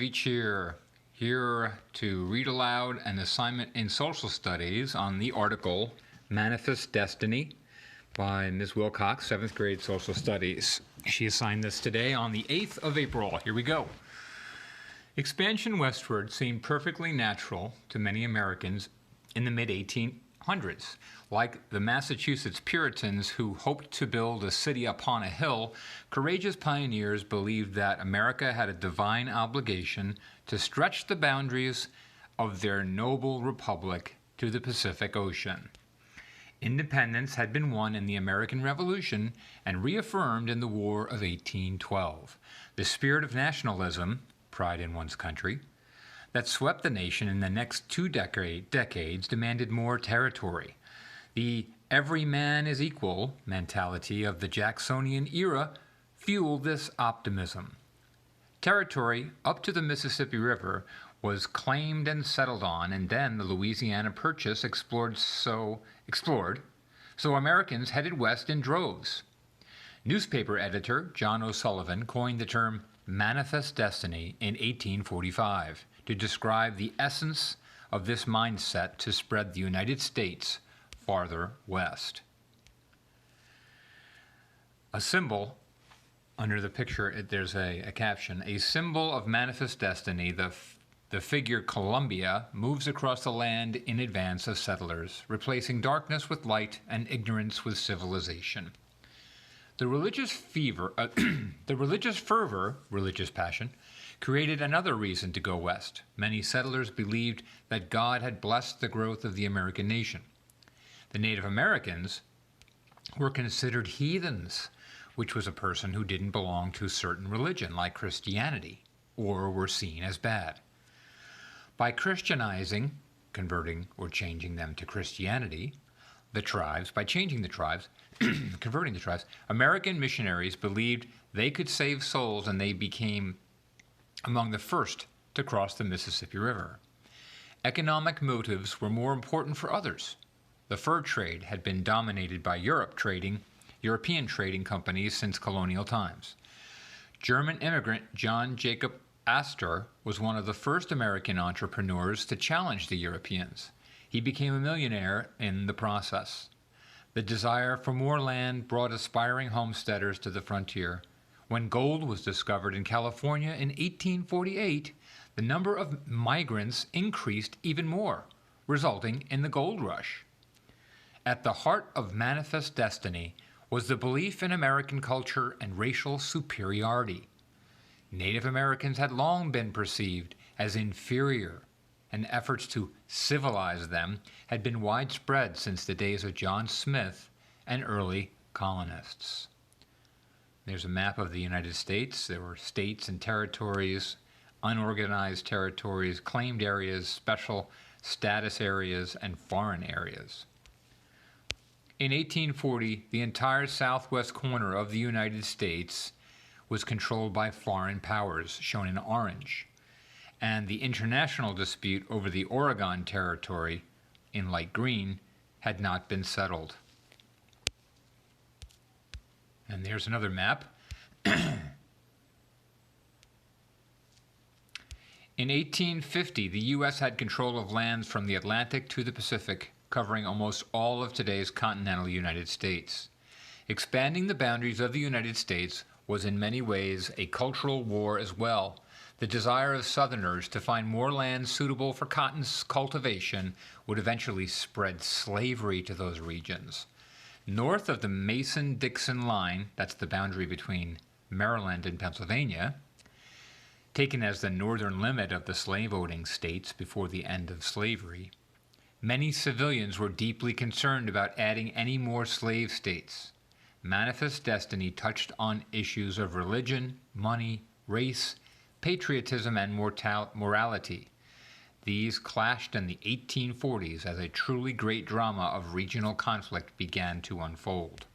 each year, here to read aloud an assignment in social studies on the article Manifest Destiny by Ms. Wilcox, 7th grade social studies. She assigned this today on the 8th of April. Here we go. Expansion westward seemed perfectly natural to many Americans in the mid-1800s. Like the Massachusetts Puritans who hoped to build a city upon a hill, courageous pioneers believed that America had a divine obligation to stretch the boundaries of their noble republic to the Pacific Ocean. Independence had been won in the American Revolution and reaffirmed in the War of 1812. The spirit of nationalism, pride in one's country, that swept the nation in the next two decades demanded more territory. The every man is equal mentality of the Jacksonian era fueled this optimism. Territory up to the Mississippi River was claimed and settled on, and then the Louisiana Purchase explored, so Americans headed west in droves. Newspaper editor John O'Sullivan coined the term manifest destiny in 1845 to describe the essence of this mindset to spread the United States farther west. A symbol, under the picture there's a caption, a symbol of manifest destiny, the figure Columbia moves across the land in advance of settlers, replacing darkness with light and ignorance with civilization. The religious religious passion, created another reason to go west. Many settlers believed that God had blessed the growth of the American nation. The Native Americans were considered heathens, which was a person who didn't belong to a certain religion, like Christianity, or were seen as bad. By Christianizing, converting or changing them to Christianity, converting the tribes, American missionaries believed they could save souls, and they became among the first to cross the Mississippi River. Economic motives were more important for others. The fur trade had been dominated by European trading companies since colonial times. German immigrant John Jacob Astor was one of the first American entrepreneurs to challenge the Europeans. He became a millionaire in the process. The desire for more land brought aspiring homesteaders to the frontier. When gold was discovered in California in 1848, the number of migrants increased even more, resulting in the gold rush. At the heart of manifest destiny was the belief in American culture and racial superiority. Native Americans had long been perceived as inferior, and efforts to civilize them had been widespread since the days of John Smith and early colonists. There's a map of the United States. There were states and territories, unorganized territories, claimed areas, special status areas, and foreign areas. In 1840, the entire southwest corner of the United States was controlled by foreign powers, shown in orange, and the international dispute over the Oregon Territory, in light green, had not been settled. And there's another map. In 1850, the U.S. had control of lands from the Atlantic to the Pacific, covering almost all of today's continental United States. Expanding the boundaries of the United States was in many ways a cultural war as well. The desire of Southerners to find more land suitable for cotton cultivation would eventually spread slavery to those regions. North of the Mason-Dixon line, that's the boundary between Maryland and Pennsylvania, taken as the northern limit of the slave-owning states before the end of slavery, many civilians were deeply concerned about adding any more slave states. Manifest Destiny touched on issues of religion, money, race, patriotism, and morality. These clashed in the 1840s as a truly great drama of regional conflict began to unfold.